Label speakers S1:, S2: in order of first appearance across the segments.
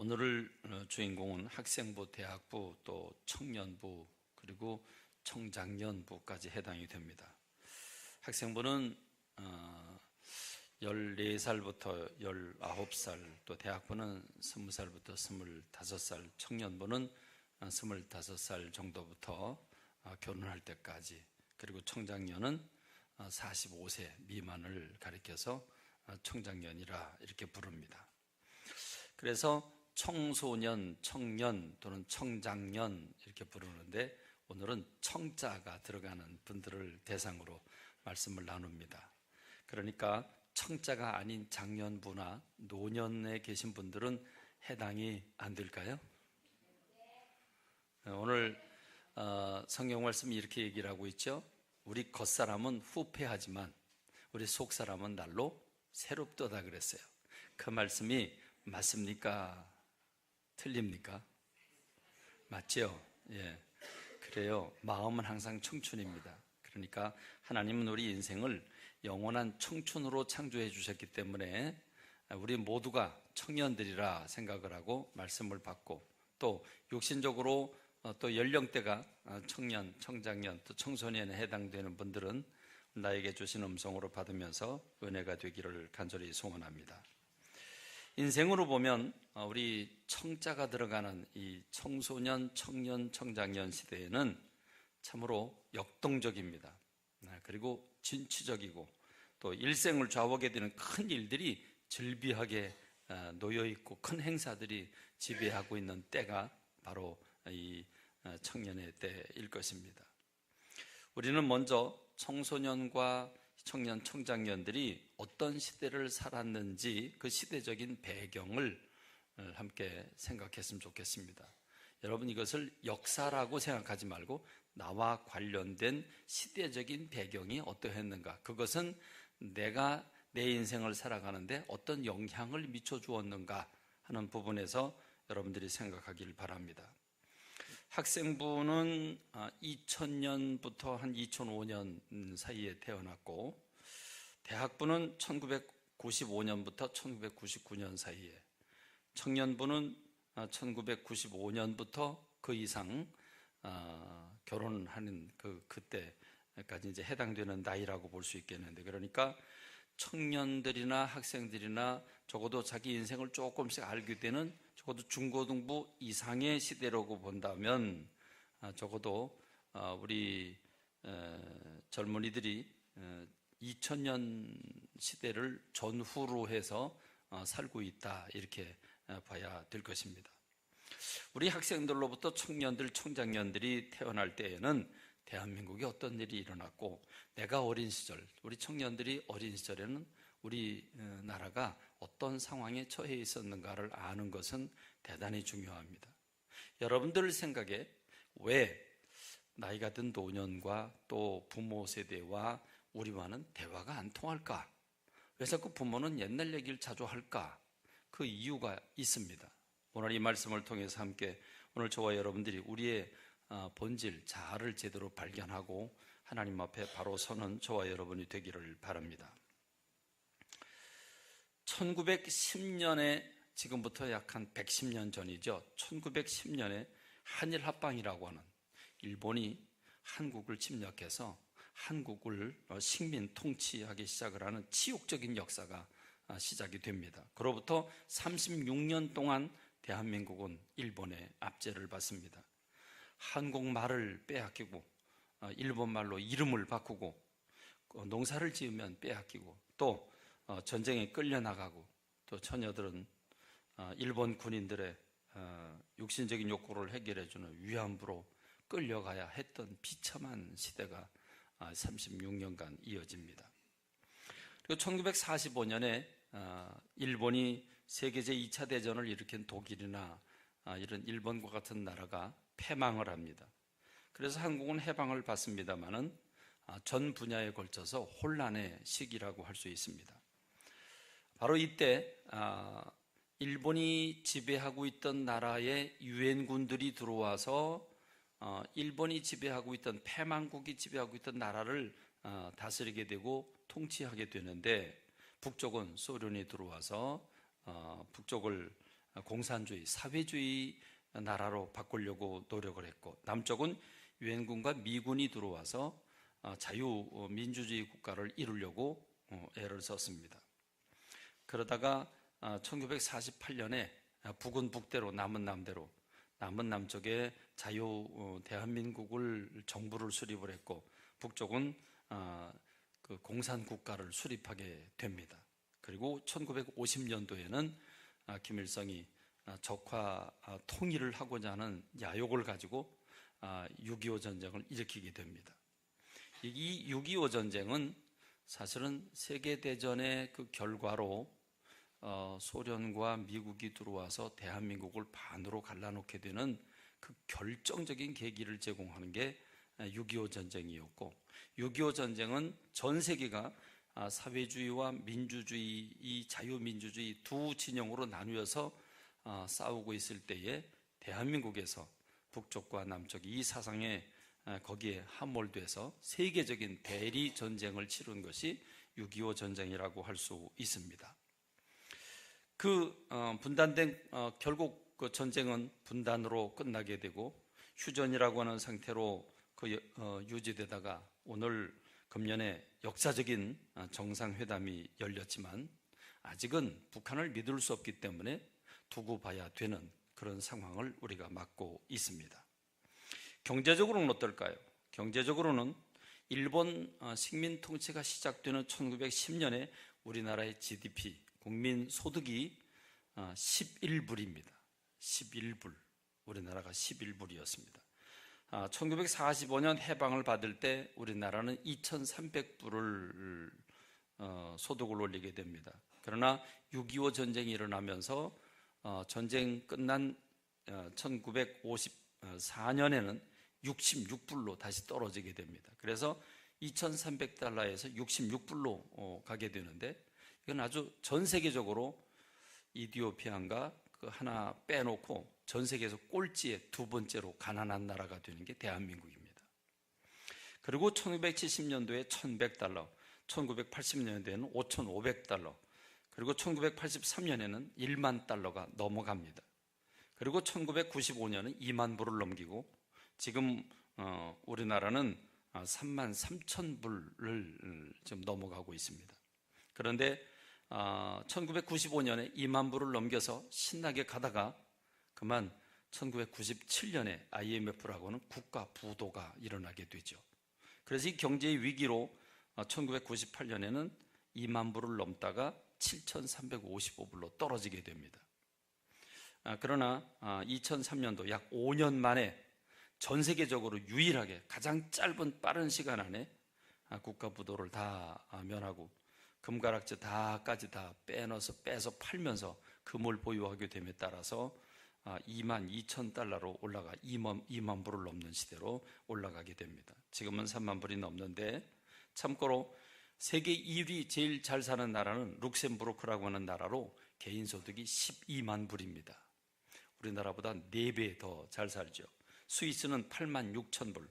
S1: 오늘 주인공은 학생부, 대학부, 또 청년부, 그리고 청장년부까지 해당이 됩니다. 학생부는 14살부터 19살, 또 대학부는 20살부터 25살, 청년부는 25살 정도부터 결혼할 때까지, 그리고 청장년은 45세 미만을 가리켜서 청장년이라 이렇게 부릅니다. 그래서 청소년, 청년 또는 청장년 이렇게 부르는데, 오늘은 청자가 들어가는 분들을 대상으로 말씀을 나눕니다. 그러니까 청자가 아닌 장년부나 노년에 계신 분들은 해당이 안 될까요? 오늘 성경 말씀이 이렇게 얘기를 하고 있죠. 우리 겉사람은 후패하지만 우리 속사람은 날로 새롭도다 그랬어요. 그 말씀이 맞습니까? 틀립니까? 맞죠? 예. 그래요. 마음은 항상 청춘입니다. 그러니까 하나님은 우리 인생을 영원한 청춘으로 창조해 주셨기 때문에 우리 모두가 청년들이라 생각을 하고 말씀을 받고, 또 육신적으로 또 연령대가 청년, 청장년, 또 청소년에 해당되는 분들은 나에게 주신 음성으로 받으면서 은혜가 되기를 간절히 소원합니다. 인생으로 보면 우리 청자가 들어가는 이 청소년, 청년, 청장년 시대에는 참으로 역동적입니다. 그리고 진취적이고, 또 일생을 좌우하게 되는 큰 일들이 즐비하게 놓여있고 큰 행사들이 지배하고 있는 때가 바로 이 청년의 때일 것입니다. 우리는 먼저 청소년과 청년, 청장년들이 어떤 시대를 살았는지 그 시대적인 배경을 함께 생각했으면 좋겠습니다. 여러분, 이것을 역사라고 생각하지 말고 나와 관련된 시대적인 배경이 어떠했는가, 그것은 내가 내 인생을 살아가는데 어떤 영향을 미쳐 주었는가 하는 부분에서 여러분들이 생각하길 바랍니다. 학생부는 2000년부터 한 2005년 사이에 태어났고, 대학부는 1995년부터 1999년 사이에, 청년부는 1995년부터 그 이상 결혼하는 그때까지 이제 해당되는 나이라고 볼 수 있겠는데, 그러니까 청년들이나 학생들이나 적어도 자기 인생을 조금씩 알게 되는 적어도 중고등부 이상의 시대라고 본다면, 적어도 우리 젊은이들이 2000년 시대를 전후로 해서 살고 있다, 이렇게 봐야 될 것입니다. 우리 학생들로부터 청년들, 청장년들이 태어날 때에는 대한민국에 어떤 일이 일어났고, 내가 어린 시절, 우리 청년들이 어린 시절에는 우리 나라가 어떤 상황에 처해 있었는가를 아는 것은 대단히 중요합니다. 여러분들 생각에 왜 나이가 든 노년과 또 부모 세대와 우리와는 대화가 안 통할까? 왜 자꾸 부모는 옛날 얘기를 자주 할까? 그 이유가 있습니다. 오늘 이 말씀을 통해서 함께 오늘 저와 여러분들이 우리의 본질, 자아를 제대로 발견하고 하나님 앞에 바로 서는 저와 여러분이 되기를 바랍니다. 1910년에, 지금부터 약 한 110년 전이죠. 1910년에 한일 합방이라고 하는, 일본이 한국을 침략해서 한국을 식민 통치하기 시작을 하는 치욕적인 역사가 시작이 됩니다. 그로부터 36년 동안 대한민국은 일본의 압제를 받습니다. 한국말을 빼앗기고, 일본말로 이름을 바꾸고, 농사를 지으면 빼앗기고, 또 전쟁에 끌려나가고, 또 처녀들은 일본 군인들의 육신적인 욕구를 해결해주는 위안부로 끌려가야 했던 비참한 시대가 36년간 이어집니다. 그리고 1945년에 일본이 세계 제2차 대전을 일으킨 독일이나 이런 일본과 같은 나라가 패망을 합니다. 그래서 한국은 해방을 받습니다만은 전 분야에 걸쳐서 혼란의 시기라고 할 수 있습니다. 바로 이때 일본이 지배하고 있던 나라에 유엔군들이 들어와서 일본이 지배하고 있던, 패망국이 지배하고 있던 나라를 다스리게 되고 통치하게 되는데, 북쪽은 소련이 들어와서 북쪽을 공산주의, 사회주의 나라로 바꾸려고 노력을 했고, 남쪽은 유엔군과 미군이 들어와서 자유민주주의 국가를 이루려고 애를 썼습니다. 그러다가 1948년에 북은 북대로 남은 남대로 남은 남쪽에 대한민국을 정부를 수립을 했고, 북쪽은 그 공산국가를 수립하게 됩니다. 그리고 1950년도에는 김일성이 적화 통일을 하고자 하는 야욕을 가지고 6.25 전쟁을 일으키게 됩니다. 이 6.25 전쟁은 사실은 세계대전의 그 결과로 소련과 미국이 들어와서 대한민국을 반으로 갈라놓게 되는 그 결정적인 계기를 제공하는 게 6.25 전쟁이었고, 6.25 전쟁은 전 세계가 사회주의와 민주주의, 이 자유민주주의 두 진영으로 나누어서 싸우고 있을 때에 대한민국에서 북쪽과 남쪽이 이 사상에 거기에 함몰돼서 세계적인 대리 전쟁을 치른 것이 6.25 전쟁이라고 할 수 있습니다. 분단된 결국 그 전쟁은 분단으로 끝나게 되고 휴전이라고 하는 상태로 유지되다가 오늘 금년에 역사적인 정상회담이 열렸지만 아직은 북한을 믿을 수 없기 때문에 두고 봐야 되는 그런 상황을 우리가 맞고 있습니다. 경제적으로는 어떨까요? 경제적으로는 일본 식민 통치가 시작되는 1910년에 우리나라의 GDP, 국민 소득이 11불입니다. 11불. 우리나라가 11불이었습니다. 1945년 해방을 받을 때 우리나라는 2,300불을 소득을 올리게 됩니다. 그러나 6.25 전쟁이 일어나면서 전쟁 끝난 1954년에는 66불로 다시 떨어지게 됩니다. 그래서 2,300달러에서 66불로 가게 되는데, 이건 아주 전 세계적으로 이디오피아인가 그 하나 빼놓고 전 세계에서 꼴찌에 두 번째로 가난한 나라가 되는 게 대한민국입니다. 그리고 1970년도에 1,100달러, 1980년대에는 5,500달러, 그리고 1983년에는 1만 달러가 넘어갑니다. 그리고 1995년은 2만 불을 넘기고 지금 우리나라는 3만 3천 불을 좀 넘어가고 있습니다. 그런데 1995년에 2만 불을 넘겨서 신나게 가다가 그만 1997년에 IMF라고 하는 국가 부도가 일어나게 되죠. 그래서 이 경제의 위기로 1998년에는 2만 불을 넘다가 7,355불로 떨어지게 됩니다. 그러나 2003년도 약 5년 만에 전 세계적으로 유일하게 가장 짧은 빠른 시간 안에 국가 부도를 다 면하고 금가락지 다까지 다 빼서 팔면서 금을 보유하게 됨에 따라서 2만 2천 달러로 올라가 2만 불을 넘는 시대로 올라가게 됩니다. 지금은 3만 불이 넘는데, 참고로 세계 1위 제일 잘 사는 나라는 룩셈부르크라고 하는 나라로 개인 소득이 12만 불입니다. 우리나라보다 4배 더 잘 살죠. 스위스는 8만 6천 불,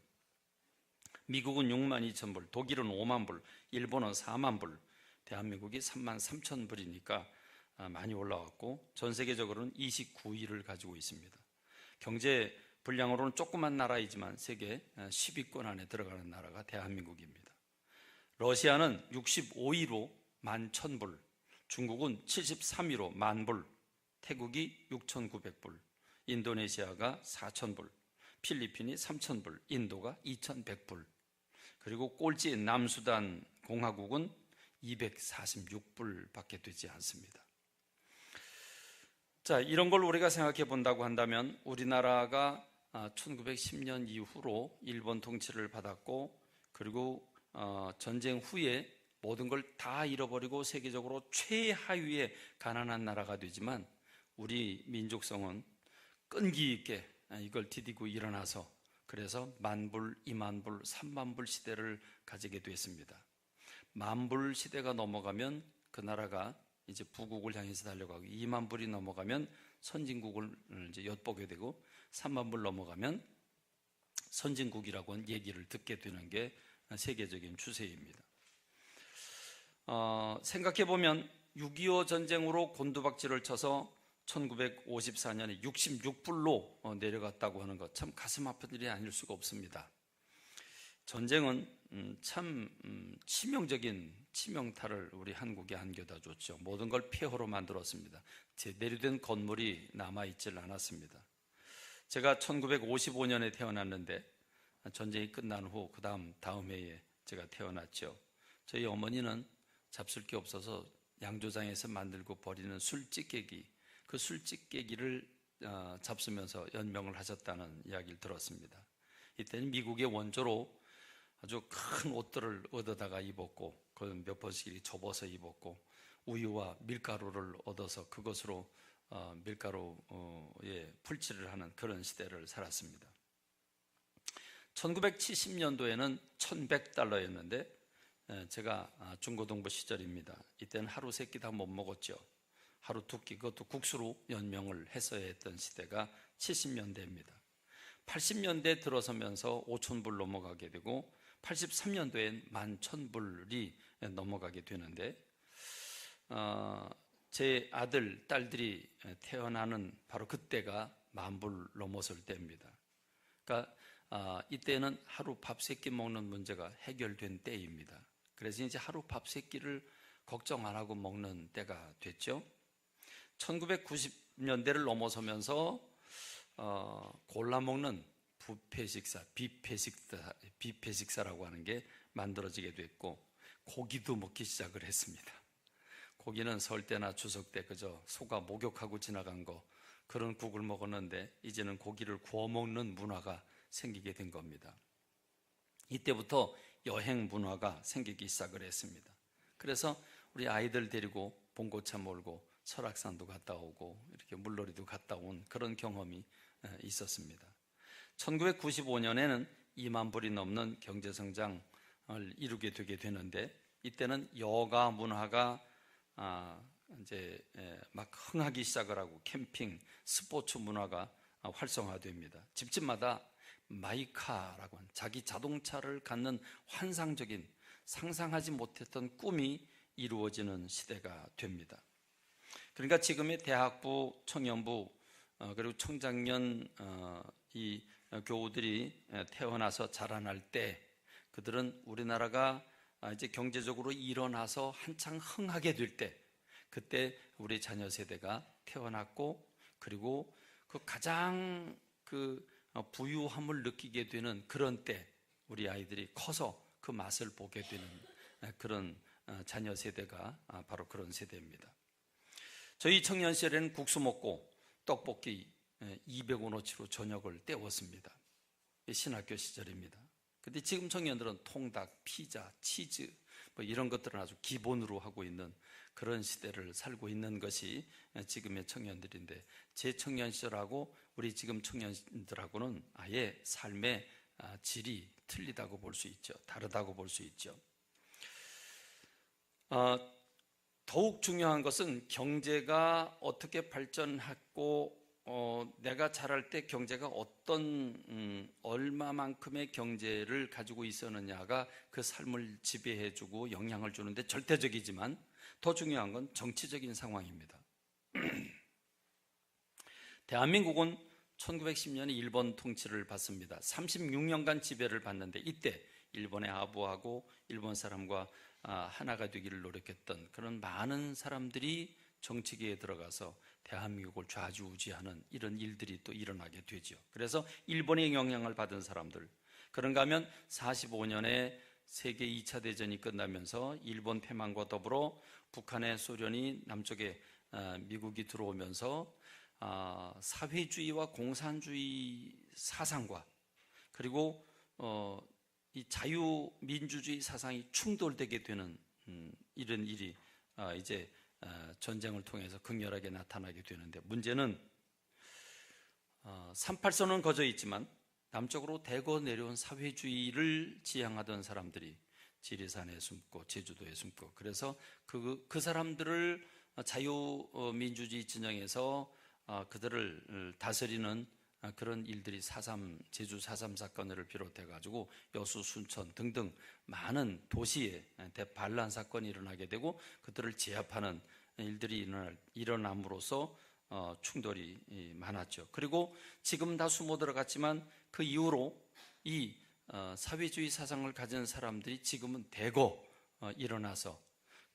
S1: 미국은 6만 2천 불, 독일은 5만 불, 일본은 4만 불, 대한민국이 3만 3천 불이니까 많이 올라왔고 전 세계적으로는 29위를 가지고 있습니다. 경제 분량으로는 조그만 나라이지만 세계 10위권 안에 들어가는 나라가 대한민국입니다. 러시아는 65위로 11,000불, 중국은 73위로 10,000불, 태국이 6,900불, 인도네시아가 4,000불, 필리핀이 3,000불, 인도가 2,100불, 그리고 꼴찌인 남수단 공화국은 246불 밖에 되지 않습니다. 자, 이런 걸 우리가 생각해 본다고 한다면 우리나라가 1910년 이후로 일본 통치를 받았고, 그리고 전쟁 후에 모든 걸 다 잃어버리고 세계적으로 최하위의 가난한 나라가 되지만 우리 민족성은 끈기 있게 이걸 디디고 일어나서 그래서 10,000불, 20,000불, 30,000불 시대를 가지게 됐습니다. 10,000불 시대가 넘어가면 그 나라가 이제 부국을 향해서 달려가고, 20,000불이 넘어가면 선진국을 이제 엿보게 되고, 30,000불 넘어가면 선진국이라고 하는 얘기를 듣게 되는 게 세계적인 추세입니다. 생각해 보면 6.25 전쟁으로 곤두박질을 쳐서 1954년에 66불로 내려갔다고 하는 것, 참 가슴 아픈 일이 아닐 수가 없습니다. 전쟁은 참 치명적인 치명타를 우리 한국에 안겨다 줬죠. 모든 걸 폐허로 만들었습니다. 제대로 된 건물이 남아있질 않았습니다. 제가 1955년에 태어났는데 전쟁이 끝난 후 다음 해에 제가 태어났죠. 저희 어머니는 잡술 게 없어서 양조장에서 만들고 버리는 술찌개기, 그 술찌개기를 잡수면서 연명을 하셨다는 이야기를 들었습니다. 이때는 미국의 원조로 아주 큰 옷들을 얻어다가 입었고, 그걸 몇 번씩 접어서 입었고, 우유와 밀가루를 얻어서 그것으로 밀가루에 풀칠을 하는 그런 시대를 살았습니다. 1970년도에는 1,100달러였는데 제가 중고등부 시절입니다. 이때는 하루 세 끼 다 못 먹었죠. 하루 두 끼, 그것도 국수로 연명을 했어야 했던 시대가 70년대입니다. 80년대 들어서면서 5,000불 넘어가게 되고 83년도엔 11,000불이 넘어가게 되는데 제 아들, 딸들이 태어나는 바로 그때가 10,000불 넘었을 때입니다. 그러니까 이때는 하루 밥 세 끼 먹는 문제가 해결된 때입니다. 그래서 이제 하루 밥 세 끼를 걱정 안 하고 먹는 때가 됐죠. 1990년대를 넘어서면서 골라 먹는 뷔페 식사, 뷔페 식사라고 하는 게 만들어지게 됐고, 고기도 먹기 시작을 했습니다. 고기는 설 때나 추석 때 그저 소가 목욕하고 지나간 거, 그런 국을 먹었는데 이제는 고기를 구워 먹는 문화가 생기게 된 겁니다. 이때부터 여행 문화가 생기기 시작을 했습니다. 그래서 우리 아이들 데리고 봉고차 몰고 설악산도 갔다 오고 이렇게 물놀이도 갔다 온 그런 경험이 있었습니다. 1995년에는 2만 불이 넘는 경제성장을 이루게 되게 되는데, 이때는 여가 문화가 이제 막 흥하기 시작을 하고 캠핑, 스포츠 문화가 활성화됩니다. 집집마다 마이카라고 하는 자기 자동차를 갖는 환상적인, 상상하지 못했던 꿈이 이루어지는 시대가 됩니다. 그러니까 지금의 대학부, 청년부, 그리고 청장년 이 교우들이 태어나서 자라날 때, 그들은 우리나라가 이제 경제적으로 일어나서 한창 흥하게 될 때, 그때 우리 자녀 세대가 태어났고, 그리고 그 가장 부유함을 느끼게 되는 그런 때 우리 아이들이 커서 그 맛을 보게 되는 그런 자녀 세대가 바로 그런 세대입니다. 저희 청년 시절에는 국수 먹고 떡볶이 200원어치로 저녁을 때웠습니다. 신학교 시절입니다. 근데 지금 청년들은 통닭, 피자, 치즈 뭐 이런 것들은 아주 기본으로 하고 있는 그런 시대를 살고 있는 것이 지금의 청년들인데, 제 청년 시절하고 우리 지금 청년들하고는 아예 삶의 질이 틀리다고 볼 수 있죠. 다르다고 볼 수 있죠. 더욱 중요한 것은 경제가 어떻게 발전했고 내가 자랄 때 경제가 얼마만큼의 경제를 가지고 있었느냐가 그 삶을 지배해주고 영향을 주는데 절대적이지만, 더 중요한 건 정치적인 상황입니다. 대한민국은 1910년에 일본 통치를 받습니다. 36년간 지배를 받는데, 이때 일본에 아부하고 일본 사람과 하나가 되기를 노력했던 그런 많은 사람들이 정치계에 들어가서 대한민국을 좌지우지하는 이런 일들이 또 일어나게 되죠. 그래서 일본의 영향을 받은 사람들, 그런가 하면 45년에 세계 2차 대전이 끝나면서 일본 패망과 더불어 북한의 소련이 남쪽에 미국이 들어오면서 사회주의와 공산주의 사상과 그리고 이 자유민주주의 사상이 충돌되게 되는 이런 일이 이제 전쟁을 통해서 극렬하게 나타나게 되는데, 문제는 38선은 거저 있지만 남쪽으로 대거 내려온 사회주의를 지향하던 사람들이 지리산에 숨고 제주도에 숨고, 그래서 그 사람들을 자유민주주의 진영에서 그들을 다스리는 그런 일들이 제주 4.3 사건을 비롯해 가지고 여수, 순천 등등 많은 도시에 대반란 사건이 일어나게 되고, 그들을 제압하는 일들이 일어남으로써 충돌이 많았죠. 그리고 지금 다 숨어 들어갔지만 그 이후로 이 사회주의 사상을 가진 사람들이 지금은 대거 일어나서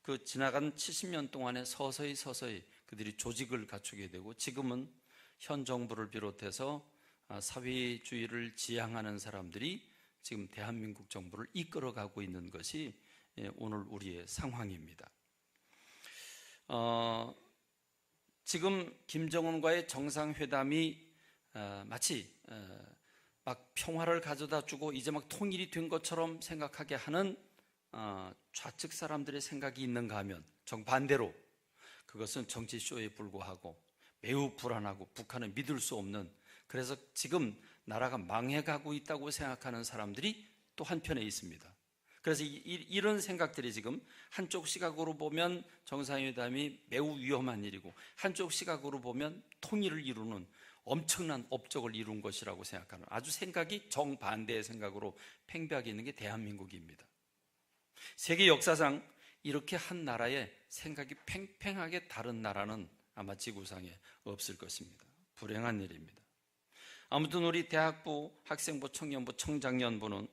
S1: 그 지나간 70년 동안에 서서히 그들이 조직을 갖추게 되고 지금은 현 정부를 비롯해서 사회주의를 지향하는 사람들이 지금 대한민국 정부를 이끌어가고 있는 것이 오늘 우리의 상황입니다. 지금 김정은과의 정상회담이 마치 막 평화를 가져다 주고 이제 막 통일이 된 것처럼 생각하게 하는 좌측 사람들의 생각이 있는가 하면 정반대로 그것은 정치쇼에 불과하고 매우 불안하고 북한은 믿을 수 없는, 그래서 지금 나라가 망해가고 있다고 생각하는 사람들이 또 한편에 있습니다. 그래서 이런 생각들이 지금 한쪽 시각으로 보면 정상회담이 매우 위험한 일이고 한쪽 시각으로 보면 통일을 이루는 엄청난 업적을 이룬 것이라고 생각하는 아주 생각이 정반대의 생각으로 팽배하게 있는 게 대한민국입니다. 세계 역사상 이렇게 한 나라의 생각이 팽팽하게 다른 나라는 아마 지구상에 없을 것입니다. 불행한 일입니다. 아무튼 우리 대학부, 학생부, 청년부, 청장년부는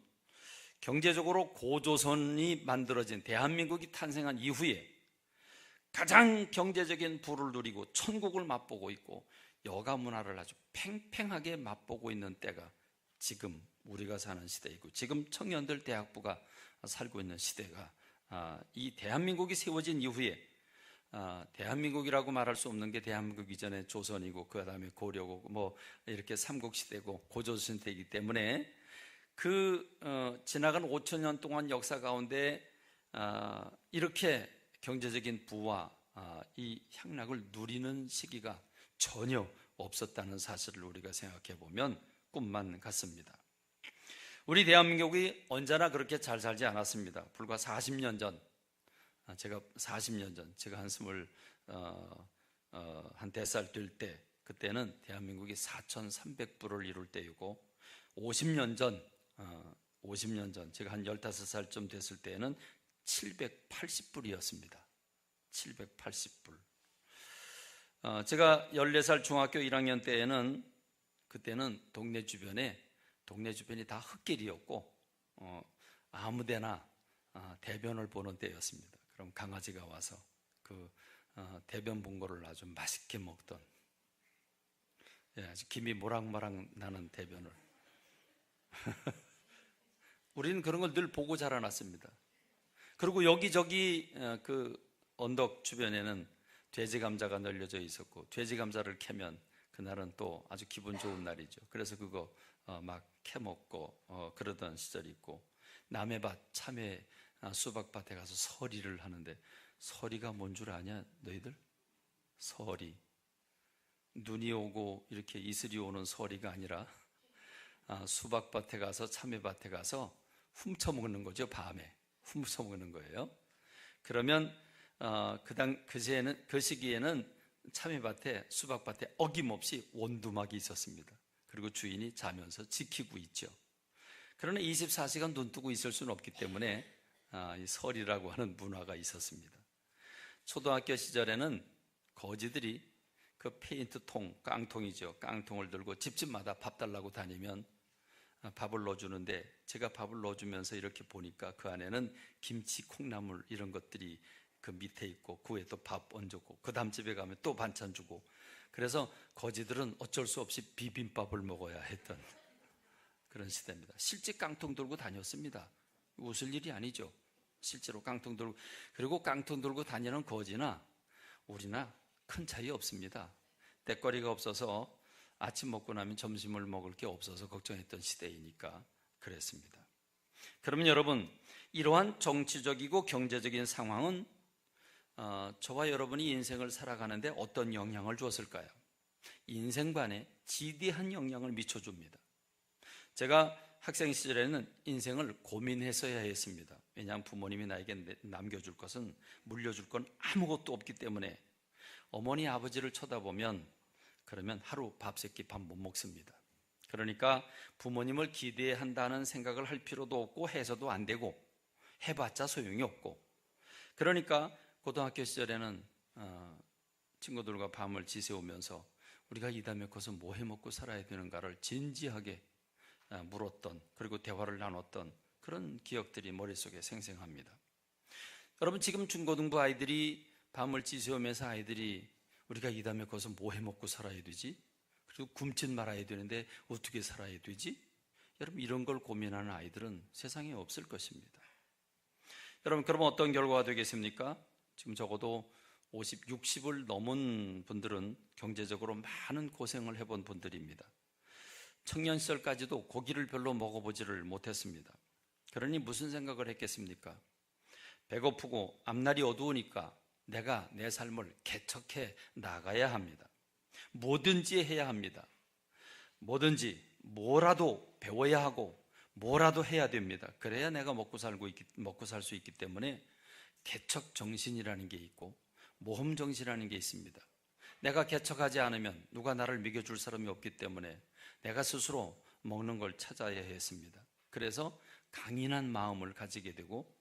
S1: 경제적으로 고조선이 만들어진 대한민국이 탄생한 이후에 가장 경제적인 부를 누리고 천국을 맛보고 있고 여가 문화를 아주 팽팽하게 맛보고 있는 때가 지금 우리가 사는 시대이고 지금 청년들 대학부가 살고 있는 시대가 이 대한민국이 세워진 이후에 대한민국이라고 말할 수 없는 게 대한민국 이전에 조선이고 그 다음에 고려고 뭐 이렇게 삼국시대고 고조선시대이기 때문에 지나간 5,000년 동안 역사 가운데 이렇게 경제적인 부와 이 향락을 누리는 시기가 전혀 없었다는 사실을 우리가 생각해 보면 꿈만 같습니다. 우리 대한민국이 언제나 그렇게 잘 살지 않았습니다. 불과 40년 전, 제가 한 4살 될 때, 그때는 대한민국이 4,300불을 이룰 때이고 50년 전 제가 한 15살쯤 됐을 때에는 780불이었습니다. 780불. 제가 14살 중학교 1학년 때에는 그때는 동네 주변이 다 흙길이었고 아무데나 대변을 보는 때였습니다. 그럼 강아지가 와서 그 대변 본 거를 아주 맛있게 먹던, 아주 김이 모락모락 나는 대변을 우리는 그런 걸 늘 보고 자라났습니다. 그리고 여기저기 그 언덕 주변에는 돼지 감자가 널려져 있었고 돼지 감자를 캐면 그날은 또 아주 기분 좋은 날이죠. 그래서 그거 막 캐먹고 그러던 시절이 있고, 남의 밭, 참외, 수박밭에 가서 서리를 하는데, 서리가 뭔 줄 아냐 너희들? 서리, 눈이 오고 이렇게 이슬이 오는 서리가 아니라 수박밭에 가서 참외밭에 가서 훔쳐먹는 거죠. 밤에 훔쳐먹는 거예요. 그러면 그 시기에는 참외밭에, 수박밭에 어김없이 원두막이 있었습니다. 그리고 주인이 자면서 지키고 있죠. 그러나 24시간 눈 뜨고 있을 수는 없기 때문에 이 설이라고 하는 문화가 있었습니다. 초등학교 시절에는 거지들이 그 페인트통, 깡통이죠. 깡통을 들고 집집마다 밥 달라고 다니면 밥을 넣어주는데, 제가 밥을 넣어주면서 이렇게 보니까 그 안에는 김치, 콩나물 이런 것들이 그 밑에 있고 그 위에 또 밥 얹었고 그 다음 집에 가면 또 반찬 주고, 그래서 거지들은 어쩔 수 없이 비빔밥을 먹어야 했던 그런 시대입니다. 실제 깡통 들고 다녔습니다. 웃을 일이 아니죠. 실제로 깡통 들고, 그리고 깡통 들고 다니는 거지나 우리나 큰 차이 없습니다. 때거리가 없어서 아침 먹고 나면 점심을 먹을 게 없어서 걱정했던 시대이니까 그랬습니다. 그러면 여러분, 이러한 정치적이고 경제적인 상황은 저와 여러분이 인생을 살아가는데 어떤 영향을 주었을까요? 인생관에 지대한 영향을 미쳐줍니다. 제가 학생 시절에는 인생을 고민했어야 했습니다. 왜냐하면 부모님이 나에게 남겨줄 것은, 물려줄 건 아무것도 없기 때문에 어머니 아버지를 쳐다보면 그러면 하루 밥 3끼 밥 못 먹습니다. 그러니까 부모님을 기대한다는 생각을 할 필요도 없고 해서도 안 되고 해봤자 소용이 없고, 그러니까 고등학교 시절에는 친구들과 밤을 지새우면서 우리가 이 다음에 커서 뭐 해먹고 살아야 되는가를 진지하게 물었던, 그리고 대화를 나눴던 그런 기억들이 머릿속에 생생합니다. 여러분, 지금 중고등부 아이들이 밤을 지새우면서 아이들이 우리가 이 다음에 커서 뭐 해먹고 살아야 되지? 그리고 굶진 말아야 되는데 어떻게 살아야 되지? 여러분, 이런 걸 고민하는 아이들은 세상에 없을 것입니다. 여러분, 그러면 어떤 결과가 되겠습니까? 지금 적어도 50, 60을 넘은 분들은 경제적으로 많은 고생을 해본 분들입니다. 청년 시절까지도 고기를 별로 먹어보지를 못했습니다. 그러니 무슨 생각을 했겠습니까? 배고프고 앞날이 어두우니까 내가 내 삶을 개척해 나가야 합니다. 뭐든지 해야 합니다. 뭐든지 뭐라도 배워야 하고 뭐라도 해야 됩니다. 그래야 내가 먹고 살 수 있기 때문에 개척 정신이라는 게 있고 모험 정신이라는 게 있습니다. 내가 개척하지 않으면 누가 나를 먹여줄 사람이 없기 때문에 내가 스스로 먹는 걸 찾아야 했습니다. 그래서 강인한 마음을 가지게 되고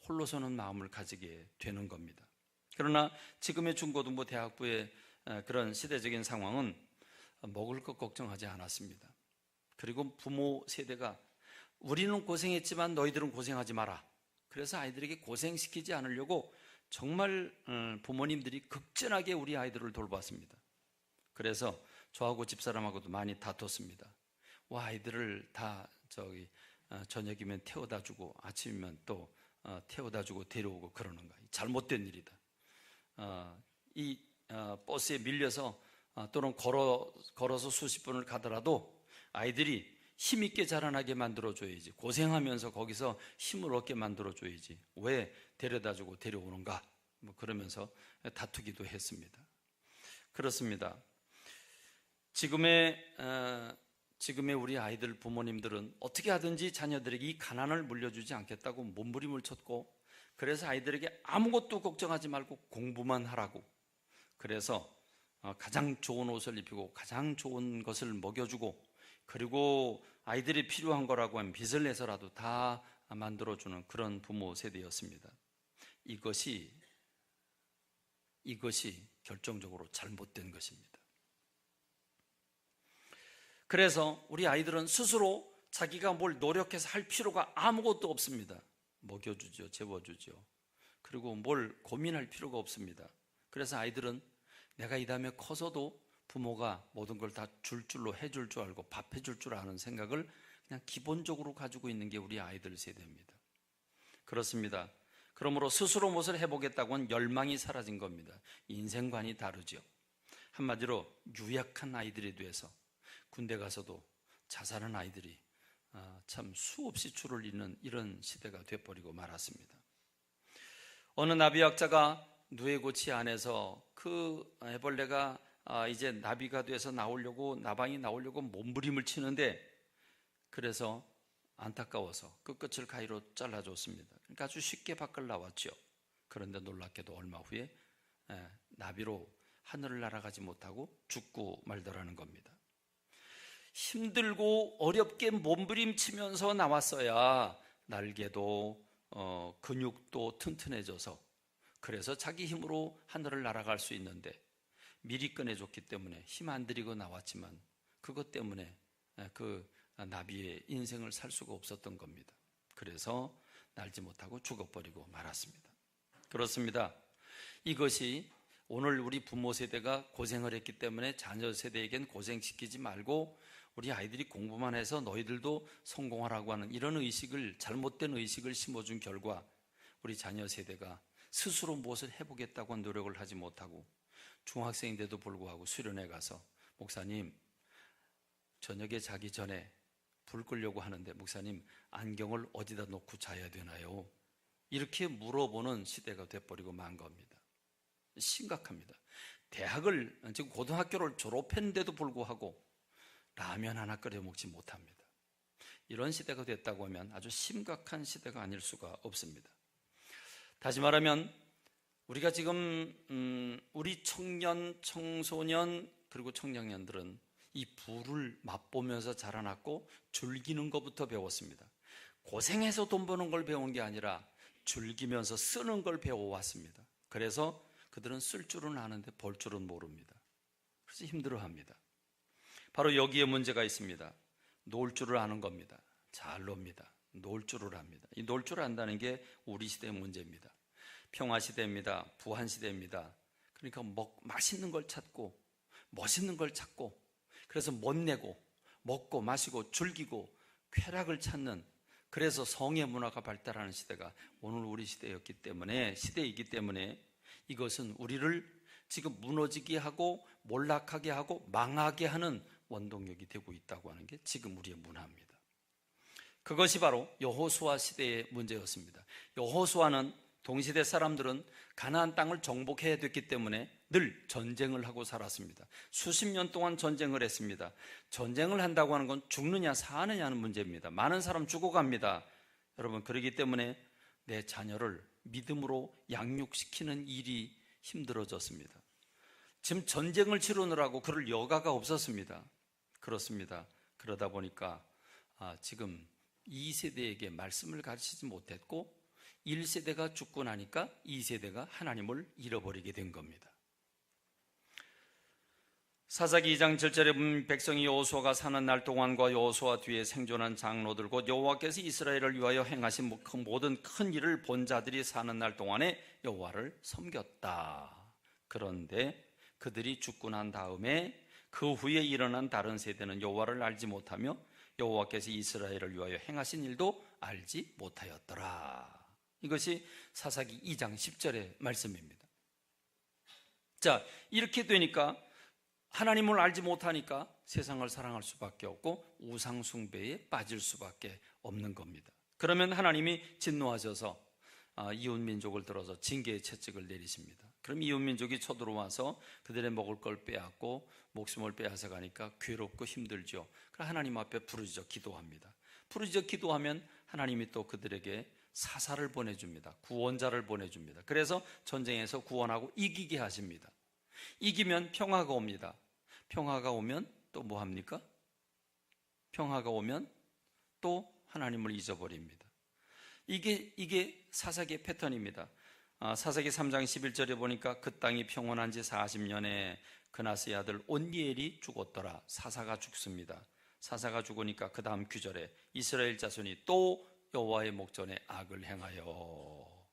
S1: 홀로 서는 마음을 가지게 되는 겁니다. 그러나 지금의 중고등부 대학부의 그런 시대적인 상황은 먹을 것 걱정하지 않았습니다. 그리고 부모 세대가 우리는 고생했지만 너희들은 고생하지 마라. 그래서 아이들에게 고생시키지 않으려고 정말 부모님들이 극진하게 우리 아이들을 돌봤습니다. 그래서 저하고 집사람하고도 많이 다퉜습니다. 와, 아이들을 다 저녁이면 태워다 주고 아침이면 또 태워다 주고 데려오고 그러는가. 잘못된 일이다. 이 버스에 밀려서 또는 걸어서 수십 분을 가더라도 아이들이 힘있게 자라나게 만들어줘야지. 고생하면서 거기서 힘을 얻게 만들어줘야지. 왜 데려다주고 데려오는가? 그러면서 다투기도 했습니다. 그렇습니다. 지금의 우리 아이들 부모님들은 어떻게 하든지 자녀들에게 이 가난을 물려주지 않겠다고 몸부림을 쳤고, 그래서 아이들에게 아무것도 걱정하지 말고 공부만 하라고, 그래서 가장 좋은 옷을 입히고 가장 좋은 것을 먹여주고, 그리고 아이들이 필요한 거라고 하면 빚을 내서라도 다 만들어주는 그런 부모 세대였습니다. 이것이 결정적으로 잘못된 것입니다. 그래서 우리 아이들은 스스로 자기가 뭘 노력해서 할 필요가 아무것도 없습니다. 먹여주죠, 재워주죠. 그리고 뭘 고민할 필요가 없습니다. 그래서 아이들은 내가 이 다음에 커서도 부모가 모든 걸 다 줄 줄로 해줄 줄 알고 밥 해줄 줄 아는 생각을 그냥 기본적으로 가지고 있는 게 우리 아이들 세대입니다. 그렇습니다. 그러므로 스스로 무엇을 해보겠다고 하는 열망이 사라진 겁니다. 인생관이 다르죠. 한마디로 유약한 아이들이 돼서 군대 가서도 자살한 아이들이 참 수없이 줄을 잇는 이런 시대가 돼버리고 말았습니다. 어느 나비학자가 누에고치 안에서 그 애벌레가 이제 나비가 돼서 나방이 나오려고 몸부림을 치는데, 그래서 안타까워서 그 끝을 가위로 잘라줬습니다. 그러니까 아주 쉽게 밖을 나왔죠. 그런데 놀랍게도 얼마 후에 나비로 하늘을 날아가지 못하고 죽고 말더라는 겁니다. 힘들고 어렵게 몸부림치면서 나왔어야 날개도 근육도 튼튼해져서, 그래서 자기 힘으로 하늘을 날아갈 수 있는데 미리 꺼내줬기 때문에 힘 안 들이고 나왔지만 그것 때문에 그 나비의 인생을 살 수가 없었던 겁니다. 그래서 날지 못하고 죽어버리고 말았습니다. 그렇습니다. 이것이 오늘 우리 부모 세대가 고생을 했기 때문에 자녀 세대에겐 고생시키지 말고 우리 아이들이 공부만 해서 너희들도 성공하라고 하는 이런 의식을, 잘못된 의식을 심어준 결과 우리 자녀 세대가 스스로 무엇을 해보겠다고 노력을 하지 못하고 중학생인데도 불구하고 수련회 가서 목사님, 저녁에 자기 전에 불 끄려고 하는데 목사님, 안경을 어디다 놓고 자야 되나요? 이렇게 물어보는 시대가 돼버리고 만 겁니다. 심각합니다. 지금 고등학교를 졸업했는데도 불구하고 라면 하나 끓여 먹지 못합니다. 이런 시대가 됐다고 하면 아주 심각한 시대가 아닐 수가 없습니다. 다시 말하면 우리가 지금 우리 청년, 청소년 그리고 청년들은 이 부를 맛보면서 자라났고 즐기는 것부터 배웠습니다. 고생해서 돈 버는 걸 배운 게 아니라 즐기면서 쓰는 걸 배워왔습니다. 그래서 그들은 쓸 줄은 아는데 벌 줄은 모릅니다. 그래서 힘들어합니다. 바로 여기에 문제가 있습니다. 놀 줄을 아는 겁니다. 잘 놉니다. 놀 줄을 압니다. 이 놀 줄을 안다는 게 우리 시대의 문제입니다. 평화시대입니다. 부한시대입니다. 그러니까 맛있는 걸 찾고 멋있는 걸 찾고 그래서 멋내고 먹고 마시고 즐기고 쾌락을 찾는, 그래서 성의 문화가 발달하는 시대가 오늘 우리 시대이기 때문에 이것은 우리를 지금 무너지게 하고 몰락하게 하고 망하게 하는 원동력이 되고 있다고 하는 게 지금 우리의 문화입니다. 그것이 바로 여호수아 시대의 문제였습니다. 여호수아는 동시대 사람들은 가나안 땅을 정복해야 됐기 때문에 늘 전쟁을 하고 살았습니다. 수십 년 동안 전쟁을 했습니다. 전쟁을 한다고 하는 건 죽느냐 사느냐는 문제입니다. 많은 사람 죽어갑니다. 여러분, 그렇기 때문에 내 자녀를 믿음으로 양육시키는 일이 힘들어졌습니다. 지금 전쟁을 치르느라고 그럴 여가가 없었습니다. 그렇습니다. 그러다 보니까 지금 2세대에게 말씀을 가르치지 못했고 1세대가 죽고 나니까 2세대가 하나님을 잃어버리게 된 겁니다. 사사기 2장 7절에 보면 백성이 여호수아가 사는 날 동안과 여호수아 뒤에 생존한 장로들 곧 여호와께서 이스라엘을 위하여 행하신 모든 큰 일을 본 자들이 사는 날 동안에 여호와를 섬겼다. 그런데 그들이 죽고 난 다음에 그 후에 일어난 다른 세대는 여호와를 알지 못하며 여호와께서 이스라엘을 위하여 행하신 일도 알지 못하였더라. 이것이 사사기 2장 10절의 말씀입니다. 자, 이렇게 되니까 하나님을 알지 못하니까 세상을 사랑할 수밖에 없고 우상 숭배에 빠질 수밖에 없는 겁니다. 그러면 하나님이 진노하셔서 이웃민족을 들어서 징계의 채찍을 내리십니다. 그럼 이웃민족이 쳐들어와서 그들의 먹을 걸 빼앗고 목숨을 빼앗아 가니까 괴롭고 힘들죠. 그럼 하나님 앞에 부르짖어 기도합니다. 부르짖어 기도하면 하나님이 또 그들에게 사사를 보내줍니다. 구원자를 보내줍니다. 그래서 전쟁에서 구원하고 이기게 하십니다. 이기면 평화가 옵니다. 평화가 오면 또 뭐 합니까? 평화가 오면 또 하나님을 잊어버립니다. 이게 사사기의 패턴입니다. 사사기 3장 11절에 보니까 그 땅이 평온한 지 40년에 그나스의 아들 온니엘이 죽었더라. 사사가 죽습니다. 사사가 죽으니까 그 다음 규절에 이스라엘 자손이 또 여호와의 목전에 악을 행하여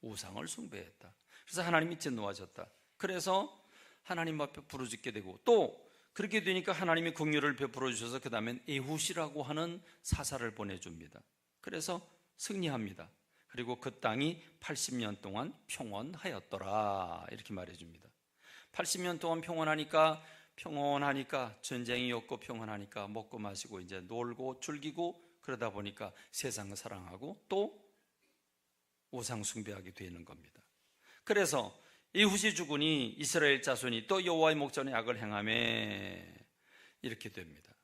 S1: 우상을 숭배했다. 그래서 하나님이 진노하셨다. 그래서 하나님 앞에 부르짖게 되고 또 그렇게 되니까 하나님이 긍휼을 베풀어 주셔서 그 다음엔 에훗이라고 하는 사사를 보내줍니다. 그래서 승리합니다. 그리고 그 땅이 80년 동안 평온하였더라 이렇게 말해줍니다. 80년 동안 평온하니까 전쟁이 없고 평온하니까 먹고 마시고 이제 놀고 즐기고 그러다 보니까 세상을 사랑하고 또 우상 숭배하게 되는 겁니다. 그래서 에훗이 죽으니 이스라엘 자손이 또 여호와의 목전에 악을 행하매 이렇게 됩니다.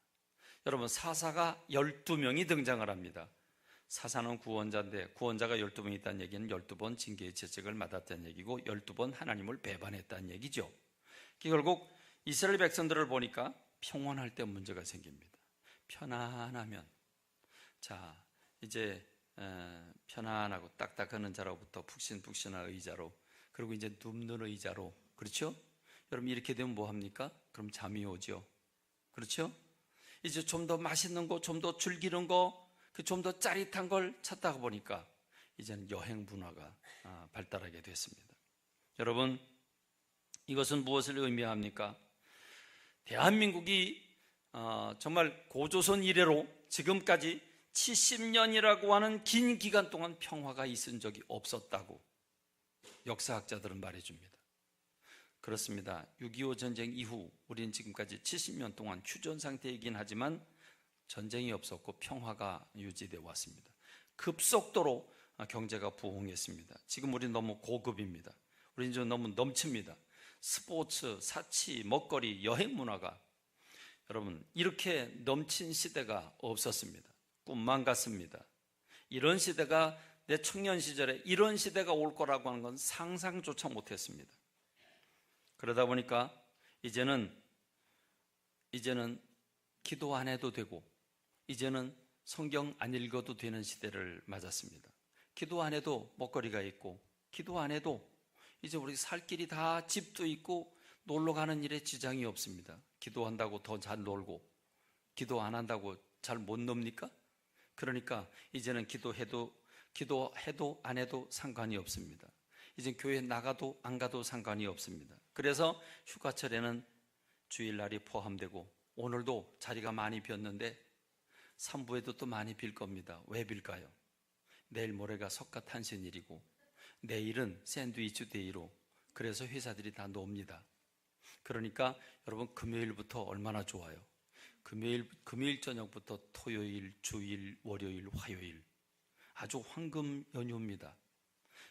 S1: 여러분, 사사가 12명이 등장을 합니다. 사사는 구원자인데 구원자가 12명 있다는 얘기는 12번 징계의 채찍을 맞았다는 얘기고 12번 하나님을 배반했다는 얘기죠. 결국 이스라엘 백성들을 보니까 평온할 때 문제가 생깁니다. 편안하면 자 이제 편안하고 딱딱한 자로부터 푹신푹신한 의자로 그리고 이제 눕는 의자로, 그렇죠? 여러분 이렇게 되면 뭐 합니까? 그럼 잠이 오죠. 그렇죠? 이제 좀 더 맛있는 거, 좀 더 즐기는 거, 좀 더 짜릿한 걸 찾다가 보니까 이제는 여행 문화가 발달하게 됐습니다. 여러분, 이것은 무엇을 의미합니까? 대한민국이 정말 고조선 이래로 지금까지 70년이라고 하는 긴 기간 동안 평화가 있은 적이 없었다고 역사학자들은 말해줍니다. 그렇습니다. 6.25 전쟁 이후 우리는 지금까지 70년 동안 휴전 상태이긴 하지만 전쟁이 없었고 평화가 유지되어 왔습니다. 급속도로 경제가 부흥했습니다. 지금 우리는 너무 고급입니다. 우리는 좀 너무 넘칩니다. 스포츠, 사치, 먹거리, 여행 문화가 여러분 이렇게 넘친 시대가 없었습니다. 꿈만 같습니다. 이런 시대가 내 청년 시절에 이런 시대가 올 거라고 하는 건 상상조차 못했습니다. 그러다 보니까 이제는 기도 안 해도 되고 이제는 성경 안 읽어도 되는 시대를 맞았습니다. 기도 안 해도 먹거리가 있고 기도 안 해도 이제 우리 살 길이 다 집도 있고 놀러 가는 일에 지장이 없습니다. 기도한다고 더 잘 놀고 기도 안 한다고 잘 못 놉니까? 그러니까 이제는 기도해도 안 해도 상관이 없습니다. 이제 교회 나가도 안 가도 상관이 없습니다. 그래서 휴가철에는 주일날이 포함되고 오늘도 자리가 많이 비었는데 3부에도 또 많이 빌 겁니다. 왜 빌까요? 내일 모레가 석가탄신일이고 내일은 샌드위치 데이로 그래서 회사들이 다 놉니다. 그러니까 여러분 금요일부터 얼마나 좋아요. 금요일 저녁부터 토요일, 주일, 월요일, 화요일 아주 황금 연휴입니다.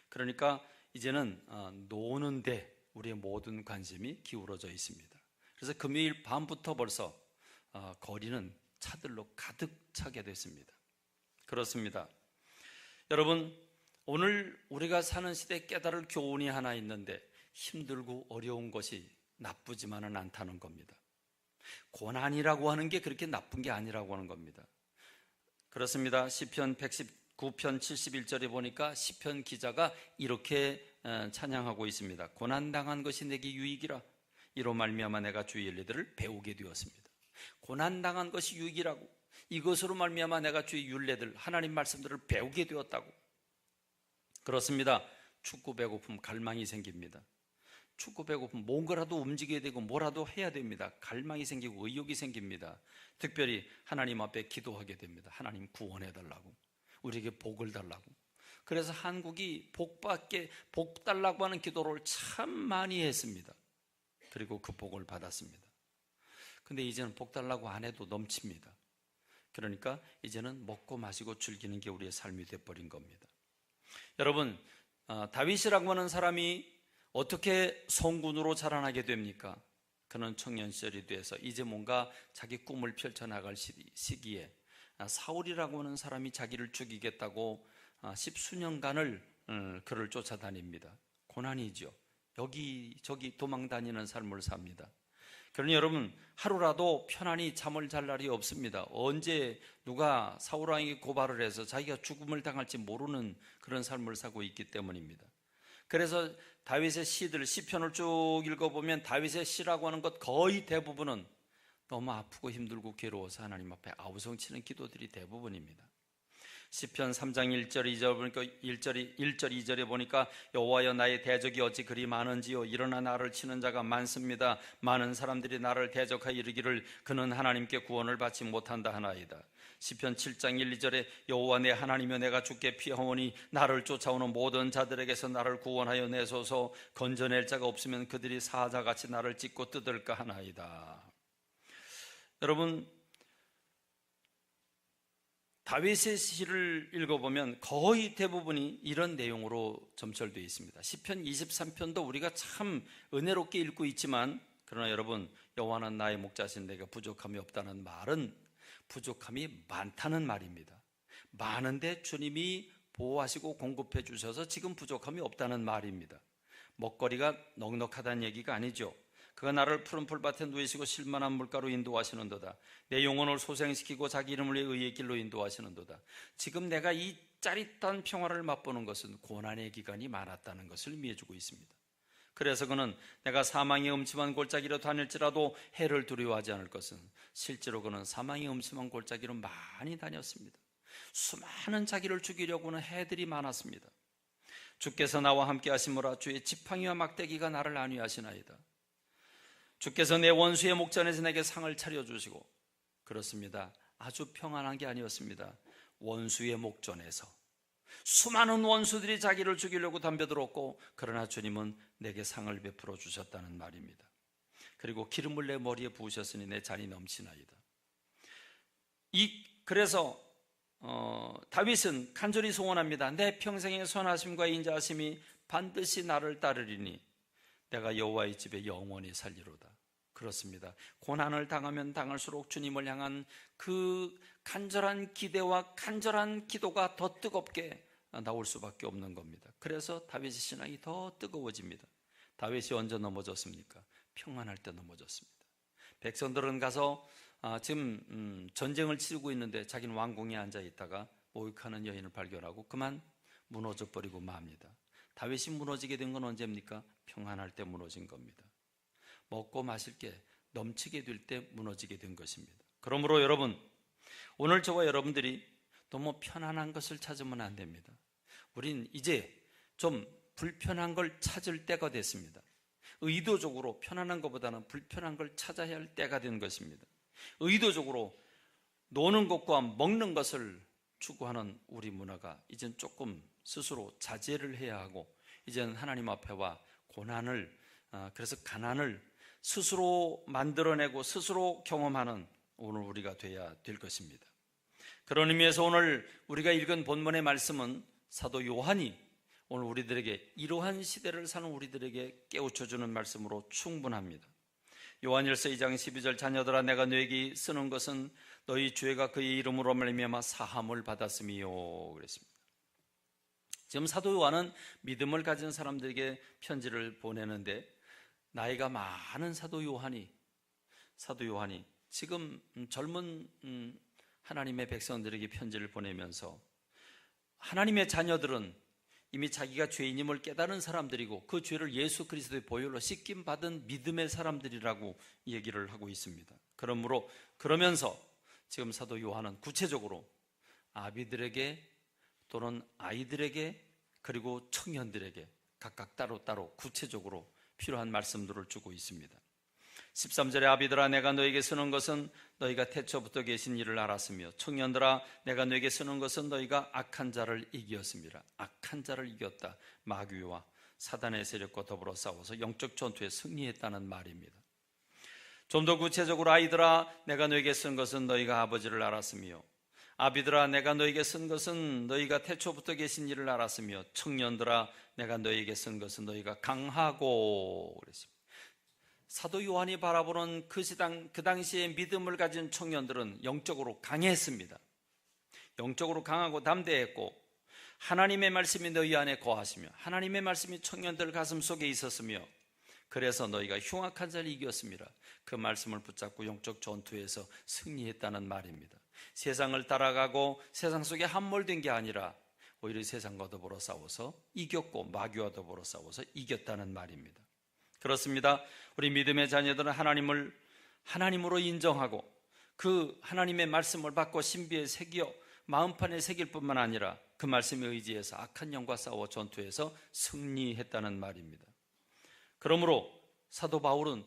S1: 그러니까 이제는 노는데 우리의 모든 관심이 기울어져 있습니다. 그래서 금요일 밤부터 벌써 거리는 차들로 가득 차게 됐습니다. 그렇습니다. 여러분, 오늘 우리가 사는 시대에 깨달을 교훈이 하나 있는데 힘들고 어려운 것이 나쁘지만은 않다는 겁니다. 고난이라고 하는 게 그렇게 나쁜 게 아니라고 하는 겁니다. 그렇습니다. 시편 119편 71절에 보니까 시편 기자가 이렇게 찬양하고 있습니다. 고난당한 것이 내게 유익이라 이로 말미암아 내가 주의 윤례들을 배우게 되었습니다. 고난당한 것이 유익이라고, 이것으로 말미암아 내가 주의 윤례들, 하나님 말씀들을 배우게 되었다고. 그렇습니다. 춥고 배고픔 갈망이 생깁니다. 춥고 배고픔 뭔가라도 움직여야 되고 뭐라도 해야 됩니다. 갈망이 생기고 의욕이 생깁니다. 특별히 하나님 앞에 기도하게 됩니다. 하나님 구원해 달라고, 우리에게 복을 달라고. 그래서 한국이 복 달라고 하는 기도를 참 많이 했습니다. 그리고 그 복을 받았습니다. 근데 이제는 복 달라고 안 해도 넘칩니다. 그러니까 이제는 먹고 마시고 즐기는 게 우리의 삶이 돼버린 겁니다. 여러분, 다윗이라고 하는 사람이 어떻게 성군으로 자라나게 됩니까? 그는 청년 시절이 돼서 이제 뭔가 자기 꿈을 펼쳐나갈 시기에 사울이라고 하는 사람이 자기를 죽이겠다고 10수년간을 그를 쫓아다닙니다. 고난이죠. 여기저기 도망다니는 삶을 삽니다. 그러니 여러분, 하루라도 편안히 잠을 잘 날이 없습니다. 언제 누가 사울 왕에게 고발을 해서 자기가 죽음을 당할지 모르는 그런 삶을 사고 있기 때문입니다. 그래서 다윗의 시들, 시편을 쭉 읽어보면 다윗의 시라고 하는 것 거의 대부분은 너무 아프고 힘들고 괴로워서 하나님 앞에 아우성치는 기도들이 대부분입니다. 시편 3장 1절 2절 보니까 1절 2절에 보니까 여호와여 나의 대적이 어찌 그리 많은지요. 일어나 나를 치는 자가 많습니다. 많은 사람들이 나를 대적하여 이르기를 그는 하나님께 구원을 받지 못한다 하나이다. 시편 7장 1, 2절에 여호와 내 하나님여 내가 주께 피하오니 나를 쫓아오는 모든 자들에게서 나를 구원하여 내소서. 건져낼 자가 없으면 그들이 사자같이 나를 찢고 뜯을까 하나이다. 여러분, 다윗의 시를 읽어보면 거의 대부분이 이런 내용으로 점철되어 있습니다. 시편 23편도 우리가 참 은혜롭게 읽고 있지만, 그러나 여러분, 여호와는 나의 목자신 내가 부족함이 없다는 말은 부족함이 많다는 말입니다. 많은데 주님이 보호하시고 공급해 주셔서 지금 부족함이 없다는 말입니다. 먹거리가 넉넉하다는 얘기가 아니죠. 그가 나를 푸른 풀밭에 누이시고 실만한 물가로 인도하시는도다. 내 영혼을 소생시키고 자기 이름을 위해 의의 길로 인도하시는도다. 지금 내가 이 짜릿한 평화를 맛보는 것은 고난의 기간이 많았다는 것을 의미해주고 있습니다. 그래서 그는 내가 사망의 음침한 골짜기로 다닐지라도 해를 두려워하지 않을 것은, 실제로 그는 사망의 음침한 골짜기로 많이 다녔습니다. 수많은 자기를 죽이려고 하는 해들이 많았습니다. 주께서 나와 함께 하시므라. 주의 지팡이와 막대기가 나를 안위하시나이다. 주께서 내 원수의 목전에서 내게 상을 차려주시고. 그렇습니다. 아주 평안한 게 아니었습니다. 원수의 목전에서 수많은 원수들이 자기를 죽이려고 덤벼들었고, 그러나 주님은 내게 상을 베풀어 주셨다는 말입니다. 그리고 기름을 내 머리에 부으셨으니 내 잔이 넘치나이다. 그래서 다윗은 간절히 소원합니다. 내 평생의 선하심과 인자하심이 반드시 나를 따르리니 내가 여호와의 집에 영원히 살리로다. 그렇습니다. 고난을 당하면 당할수록 주님을 향한 그 간절한 기대와 간절한 기도가 더 뜨겁게 나올 수밖에 없는 겁니다. 그래서 다윗의 신앙이 더 뜨거워집니다. 다윗이 언제 넘어졌습니까? 평안할 때 넘어졌습니다. 백성들은 가서 지금 전쟁을 치르고 있는데 자기는 왕궁에 앉아 있다가 모욕하는 여인을 발견하고 그만 무너져 버리고 맙니다. 다윗이 무너지게 된 건 언제입니까? 평안할 때 무너진 겁니다. 먹고 마실 게 넘치게 될 때 무너지게 된 것입니다. 그러므로 여러분, 오늘 저와 여러분들이 너무 편안한 것을 찾으면 안 됩니다. 우린 이제 좀 불편한 걸 찾을 때가 됐습니다. 의도적으로 편안한 것보다는 불편한 걸 찾아야 할 때가 된 것입니다. 의도적으로 노는 것과 먹는 것을 추구하는 우리 문화가 이젠 조금 스스로 자제를 해야 하고, 이제는 하나님 앞에와 고난을, 그래서 가난을 스스로 만들어내고 스스로 경험하는 오늘 우리가 돼야 될 것입니다. 그런 의미에서 오늘 우리가 읽은 본문의 말씀은 사도 요한이 오늘 우리들에게, 이러한 시대를 사는 우리들에게 깨우쳐주는 말씀으로 충분합니다. 요한일서 2장 12절, 자녀들아 내가 너에게 쓰는 것은 너희 죄가 그의 이름으로 말미암아 사함을 받았음이요 그랬습니다. 지금 사도 요한은 믿음을 가진 사람들에게 편지를 보내는데, 나이가 많은 사도 요한이 지금 젊은 하나님의 백성들에게 편지를 보내면서, 하나님의 자녀들은 이미 자기가 죄인임을 깨달은 사람들이고 그 죄를 예수 그리스도의 보혈로 씻김 받은 믿음의 사람들이라고 얘기를 하고 있습니다. 그러면서 지금 사도 요한은 구체적으로 아비들에게 또는 아이들에게 그리고 청년들에게 각각 따로따로 구체적으로 필요한 말씀들을 주고 있습니다. 13절에 아비들아 내가 너에게 쓰는 것은 너희가 태초부터 계신 일을 알았으며, 청년들아 내가 너에게 쓰는 것은 너희가 악한 자를 이겼습니다. 악한 자를 이겼다. 마귀와 사단의 세력과 더불어 싸워서 영적 전투에 승리했다는 말입니다. 좀 더 구체적으로 아이들아 내가 너에게 쓴 것은 너희가 아버지를 알았으며, 아비들아 내가 너에게 쓴 것은 너희가 태초부터 계신 일을 알았으며, 청년들아 내가 너에게 쓴 것은 너희가 강하고 그랬습니다. 사도 요한이 바라보는 그 당시에 믿음을 가진 청년들은 영적으로 강했습니다. 영적으로 강하고 담대했고, 하나님의 말씀이 너희 안에 거하시며 하나님의 말씀이 청년들 가슴 속에 있었으며, 그래서 너희가 흉악한 자를 이겼습니다. 그 말씀을 붙잡고 영적 전투에서 승리했다는 말입니다. 세상을 따라가고 세상 속에 함몰된 게 아니라 오히려 세상과 더불어 싸워서 이겼고, 마귀와 더불어 싸워서 이겼다는 말입니다. 그렇습니다. 우리 믿음의 자녀들은 하나님으로 인정하고 그 하나님의 말씀을 받고 신비에 새겨 마음판에 새길 뿐만 아니라 그 말씀에 의지해서 악한 영과 싸워 전투에서 승리했다는 말입니다. 그러므로 사도 요한은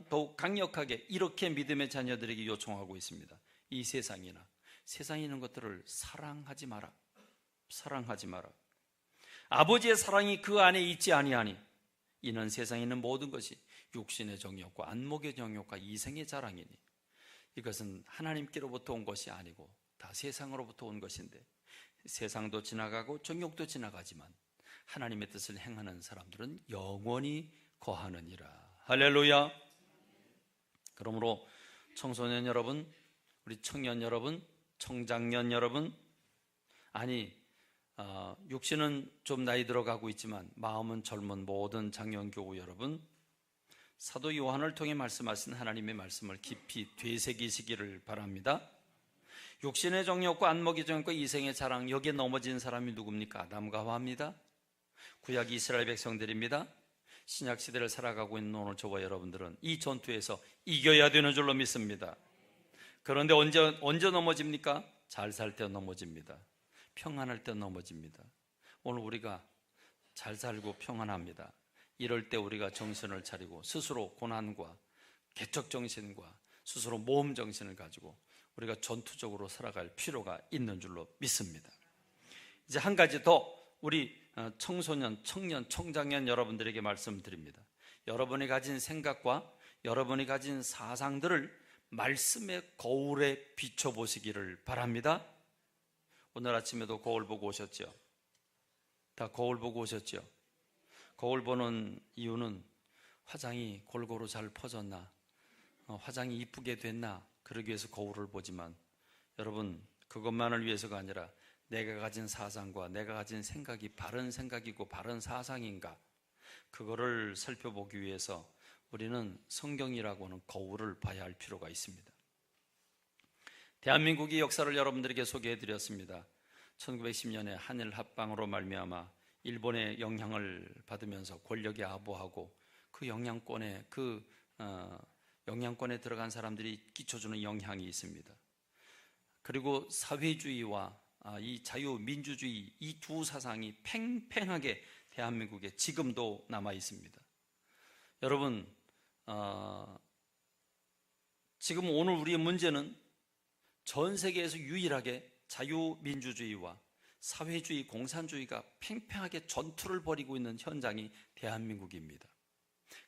S1: 더욱 강력하게 이렇게 믿음의 자녀들에게 요청하고 있습니다. 이 세상에 있는 것들을 사랑하지 마라. 아버지의 사랑이 그 안에 있지 아니하니, 이는 세상에 있는 모든 것이 육신의 정욕과 안목의 정욕과 이생의 자랑이니, 이것은 하나님께로부터 온 것이 아니고 다 세상으로부터 온 것인데, 세상도 지나가고 정욕도 지나가지만 하나님의 뜻을 행하는 사람들은 영원히 거하느니라. 할렐루야. 그러므로 청소년 여러분, 우리 청년 여러분, 청장년 여러분, 육신은 좀 나이 들어가고 있지만 마음은 젊은 모든 장년교우 여러분, 사도 요한을 통해 말씀하신 하나님의 말씀을 깊이 되새기시기를 바랍니다. 육신의 정욕과 안목의 정욕과 이생의 자랑, 여기에 넘어진 사람이 누굽니까? 아담과 하와입니다. 구약 이스라엘 백성들입니다. 신약 시대를 살아가고 있는 오늘 저와 여러분들은 이 전투에서 이겨야 되는 줄로 믿습니다. 그런데 언제 넘어집니까? 잘 살 때 넘어집니다. 평안할 때 넘어집니다. 오늘 우리가 잘 살고 평안합니다. 이럴 때 우리가 정신을 차리고 스스로 고난과 개척 정신과 스스로 모험 정신을 가지고 우리가 전투적으로 살아갈 필요가 있는 줄로 믿습니다. 이제 한 가지 더 우리 청소년, 청년, 청장년 여러분들에게 말씀드립니다. 여러분이 가진 생각과 여러분이 가진 사상들을 말씀의 거울에 비춰보시기를 바랍니다. 오늘 아침에도 거울 보고 오셨죠? 다 거울 보고 오셨죠? 거울 보는 이유는 화장이 골고루 잘 퍼졌나, 화장이 이쁘게 됐나, 그러기 위해서 거울을 보지만, 여러분 그것만을 위해서가 아니라 내가 가진 사상과 내가 가진 생각이 바른 생각이고 바른 사상인가, 그거를 살펴보기 위해서 우리는 성경이라고 하는 거울을 봐야 할 필요가 있습니다. 대한민국의 역사를 여러분들에게 소개해드렸습니다. 1910년에 한일 합방으로 말미암아 일본의 영향을 받으면서 권력에 아부하고 그 영향권에 영향권에 들어간 사람들이 끼쳐주는 영향이 있습니다. 그리고 사회주의와 이 자유민주주의 이 두 사상이 팽팽하게 대한민국에 지금도 남아 있습니다. 여러분, 지금 오늘 우리의 문제는 전 세계에서 유일하게 자유민주주의와 사회주의, 공산주의가 팽팽하게 전투를 벌이고 있는 현장이 대한민국입니다.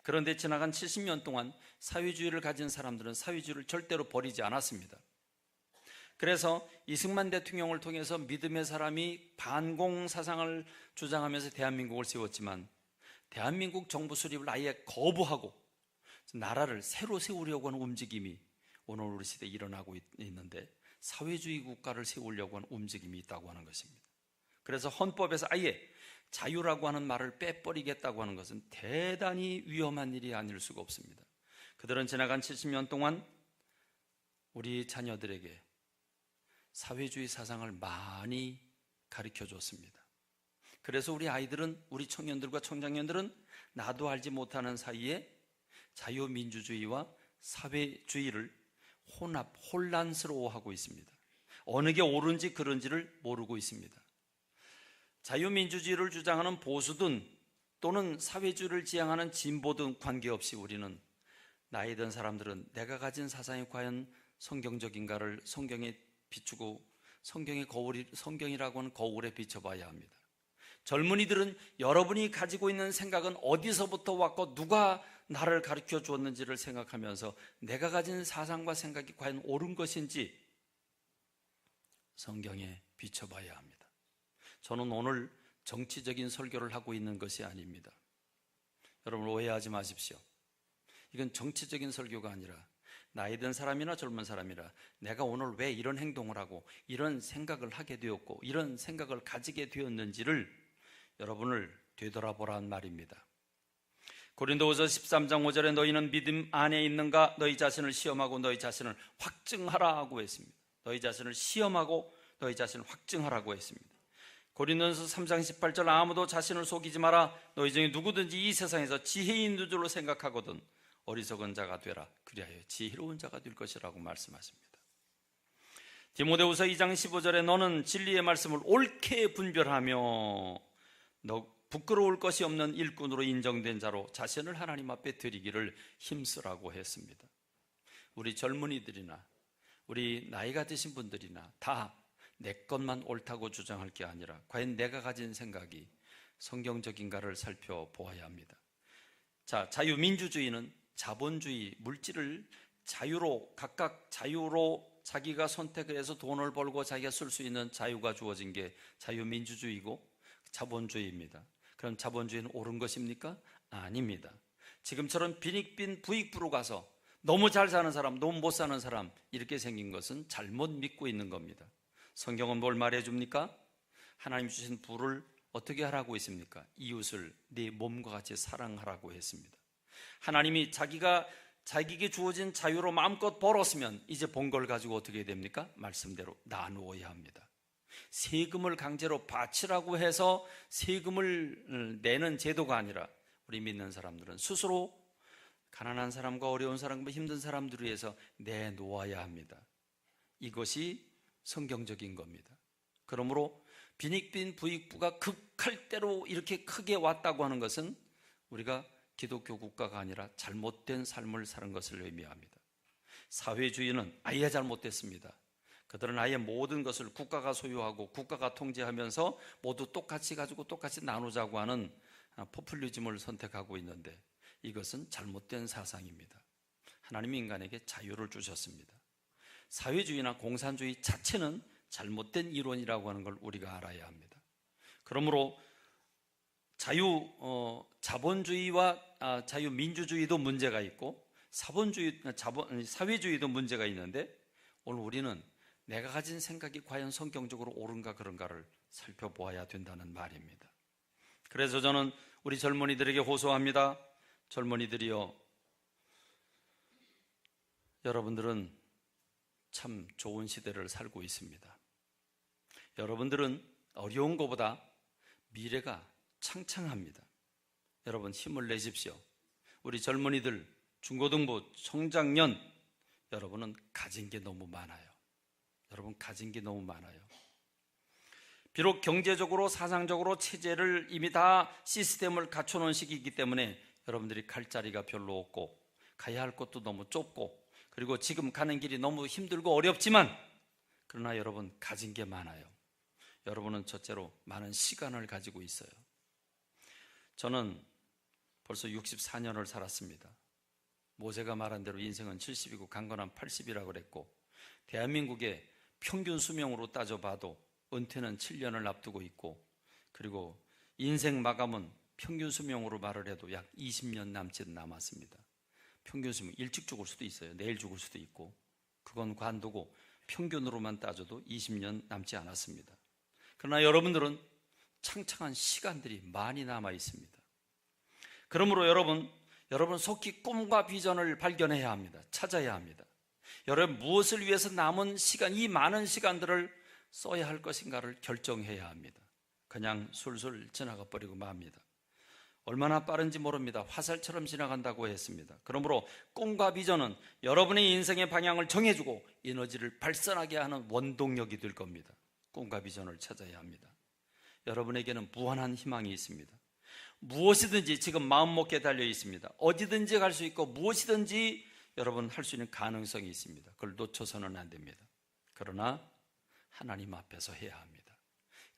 S1: 그런데 지나간 70년 동안 사회주의를 가진 사람들은 사회주의를 절대로 버리지 않았습니다. 그래서 이승만 대통령을 통해서 믿음의 사람이 반공 사상을 주장하면서 대한민국을 세웠지만 대한민국 정부 수립을 아예 거부하고 나라를 새로 세우려고 하는 움직임이 오늘 우리 시대에 일어나고 있는데 사회주의 국가를 세우려고 하는 움직임이 있다고 하는 것입니다. 그래서 헌법에서 아예 자유라고 하는 말을 빼버리겠다고 하는 것은 대단히 위험한 일이 아닐 수가 없습니다. 그들은 지나간 70년 동안 우리 자녀들에게 사회주의 사상을 많이 가르쳐 줬습니다. 그래서 우리 아이들은, 우리 청년들과 청장년들은 나도 알지 못하는 사이에 자유민주주의와 사회주의를 혼란스러워하고 있습니다. 어느 게 옳은지 그른지를 모르고 있습니다. 자유민주주의를 주장하는 보수든 또는 사회주의를 지향하는 진보든 관계없이 우리는 나이 든 사람들은 내가 가진 사상이 과연 성경적인가를 성경에 비추고 성경이라고 하는 거울에 비춰봐야 합니다. 젊은이들은 여러분이 가지고 있는 생각은 어디서부터 왔고 누가 나를 가르쳐 주었는지를 생각하면서 내가 가진 사상과 생각이 과연 옳은 것인지 성경에 비춰봐야 합니다. 저는 오늘 정치적인 설교를 하고 있는 것이 아닙니다. 여러분 오해하지 마십시오. 이건 정치적인 설교가 아니라 나이 든 사람이나 젊은 사람이라 내가 오늘 왜 이런 행동을 하고 이런 생각을 하게 되었고 이런 생각을 가지게 되었는지를 여러분을 되돌아보라는 말입니다. 고린도후서 13장 5절에 너희는 믿음 안에 있는가 너희 자신을 시험하고 너희 자신을 확증하라고 했습니다. 너희 자신을 시험하고 너희 자신을 확증하라고 했습니다. 고린도전서 3장 18절 아무도 자신을 속이지 마라. 너희 중에 누구든지 이 세상에서 지혜인 줄로 생각하거든 어리석은 자가 되라. 그리하여 지혜로운 자가 될 것이라고 말씀하십니다. 디모데후서 2장 15절에 너는 진리의 말씀을 옳게 분별하며 너 부끄러울 것이 없는 일꾼으로 인정된 자로 자신을 하나님 앞에 드리기를 힘쓰라고 했습니다. 우리 젊은이들이나 우리 나이가 드신 분들이나 다 내 것만 옳다고 주장할 게 아니라 과연 내가 가진 생각이 성경적인가를 살펴보아야 합니다. 자, 자유민주주의는 자본주의, 물질을 자유로 각각 자유로 자기가 선택을 해서 돈을 벌고 자기가 쓸 수 있는 자유가 주어진 게 자유민주주의고 자본주의입니다. 그럼 자본주의는 옳은 것입니까? 아닙니다. 지금처럼 빈익빈 부익부로 가서 너무 잘 사는 사람, 너무 못 사는 사람 이렇게 생긴 것은 잘못 믿고 있는 겁니다. 성경은 뭘 말해줍니까? 하나님 주신 부를 어떻게 하라고 했습니까? 이웃을 네 몸과 같이 사랑하라고 했습니다. 하나님이 자기에게 주어진 자유로 마음껏 벌었으면 이제 본 걸 가지고 어떻게 됩니까? 말씀대로 나누어야 합니다. 세금을 강제로 바치라고 해서 세금을 내는 제도가 아니라 우리 믿는 사람들은 스스로 가난한 사람과 어려운 사람과 힘든 사람들을 위해서 내놓아야 합니다. 이것이 성경적인 겁니다. 그러므로 빈익빈 부익부가 극할 대로 이렇게 크게 왔다고 하는 것은 우리가 기독교 국가가 아니라 잘못된 삶을 사는 것을 의미합니다. 사회주의는 아예 잘못됐습니다. 그들은 아예 모든 것을 국가가 소유하고 국가가 통제하면서 모두 똑같이 가지고 똑같이 나누자고 하는 포퓰리즘을 선택하고 있는데 이것은 잘못된 사상입니다. 하나님이 인간에게 자유를 주셨습니다. 사회주의나 공산주의 자체는 잘못된 이론이라고 하는 걸 우리가 알아야 합니다. 그러므로 자본주의와 자유민주주의도 문제가 있고 사회주의도 문제가 있는데 오늘 우리는 내가 가진 생각이 과연 성경적으로 옳은가 그런가를 살펴보아야 된다는 말입니다. 그래서 저는 우리 젊은이들에게 호소합니다. 젊은이들이여, 여러분들은 참 좋은 시대를 살고 있습니다. 여러분들은 어려운 것보다 미래가 창창합니다. 여러분 힘을 내십시오. 우리 젊은이들, 중고등부, 청장년, 여러분은 가진 게 너무 많아요. 여러분 가진 게 너무 많아요. 비록 경제적으로 사상적으로 체제를 이미 다 시스템을 갖춰놓은 시기이기 때문에 여러분들이 갈 자리가 별로 없고 가야 할 곳도 너무 좁고 그리고 지금 가는 길이 너무 힘들고 어렵지만 그러나 여러분 가진 게 많아요. 여러분은 첫째로 많은 시간을 가지고 있어요. 저는 벌써 64년을 살았습니다. 모세가 말한 대로 인생은 70이고 강건한 80이라고 그랬고 대한민국의 평균 수명으로 따져봐도 은퇴는 7년을 앞두고 있고 그리고 인생 마감은 평균 수명으로 말을 해도 약 20년 남짓 남았습니다. 평균 수명, 일찍 죽을 수도 있어요. 내일 죽을 수도 있고 그건 관두고 평균으로만 따져도 20년 남지 않았습니다. 그러나 여러분들은 창창한 시간들이 많이 남아 있습니다. 그러므로 여러분 속히 꿈과 비전을 발견해야 합니다. 찾아야 합니다. 여러분 무엇을 위해서 남은 시간, 이 많은 시간들을 써야 할 것인가를 결정해야 합니다. 그냥 술술 지나가 버리고 맙니다. 얼마나 빠른지 모릅니다. 화살처럼 지나간다고 했습니다. 그러므로 꿈과 비전은 여러분의 인생의 방향을 정해주고 에너지를 발산하게 하는 원동력이 될 겁니다. 꿈과 비전을 찾아야 합니다. 여러분에게는 무한한 희망이 있습니다. 무엇이든지 지금 마음먹기에 달려 있습니다. 어디든지 갈 수 있고 무엇이든지 여러분 할 수 있는 가능성이 있습니다. 그걸 놓쳐서는 안 됩니다. 그러나 하나님 앞에서 해야 합니다.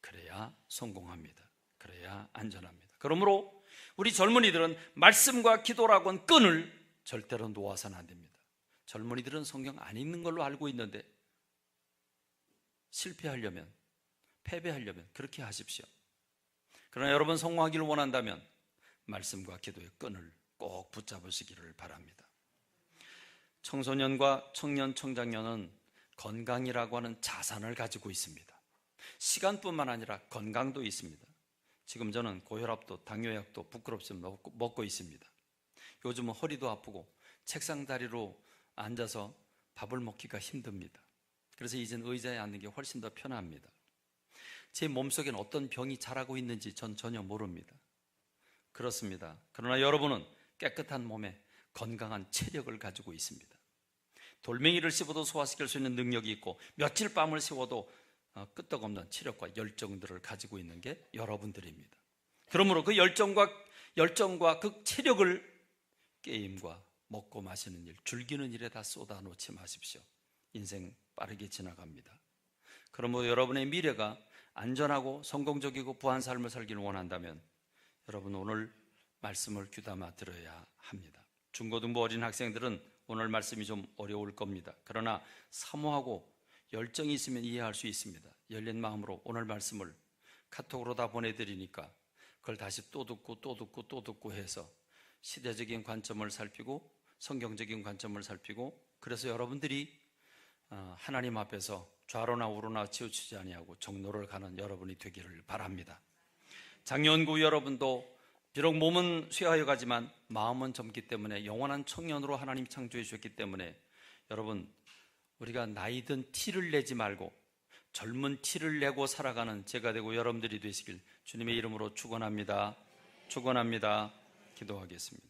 S1: 그래야 성공합니다. 그래야 안전합니다. 그러므로 우리 젊은이들은 말씀과 기도라고 한 끈을 절대로 놓아서는 안 됩니다. 젊은이들은 성경 안 읽는 걸로 알고 있는데 실패하려면, 패배하려면 그렇게 하십시오. 그러나 여러분 성공하기를 원한다면 말씀과 기도의 끈을 꼭 붙잡으시기를 바랍니다. 청소년과 청년, 청장년은 건강이라고 하는 자산을 가지고 있습니다. 시간뿐만 아니라 건강도 있습니다. 지금 저는 고혈압도 당뇨약도 부끄럽지만 먹고 있습니다. 요즘은 허리도 아프고 책상 다리로 앉아서 밥을 먹기가 힘듭니다. 그래서 이젠 의자에 앉는 게 훨씬 더 편합니다. 제 몸속에는 어떤 병이 자라고 있는지 전 전혀 모릅니다. 그렇습니다. 그러나 여러분은 깨끗한 몸에 건강한 체력을 가지고 있습니다. 돌멩이를 씹어도 소화시킬 수 있는 능력이 있고 며칠 밤을 새워도 끄떡없는 체력과 열정들을 가지고 있는 게 여러분들입니다. 그러므로 그 열정과 그 체력을 게임과 먹고 마시는 일, 즐기는 일에 다 쏟아놓지 마십시오. 인생 빠르게 지나갑니다. 그러므로 여러분의 미래가 안전하고 성공적이고 부한 삶을 살기를 원한다면 여러분 오늘 말씀을 귀담아 들어야 합니다. 중고등부 어린 학생들은 오늘 말씀이 좀 어려울 겁니다. 그러나 사모하고 열정이 있으면 이해할 수 있습니다. 열린 마음으로 오늘 말씀을 카톡으로 다 보내드리니까 그걸 다시 또 듣고 해서 시대적인 관점을 살피고 성경적인 관점을 살피고 그래서 여러분들이 하나님 앞에서 좌로나 우로나 치우치지 아니하고 정로를 가는 여러분이 되기를 바랍니다. 장년구 여러분도 비록 몸은 쇠하여 가지만 마음은 젊기 때문에 영원한 청년으로 하나님 창조해 주셨기 때문에 여러분 우리가 나이든 티를 내지 말고 젊은 티를 내고 살아가는 제가 되고 여러분들이 되시길 주님의 이름으로 축원합니다. 기도하겠습니다.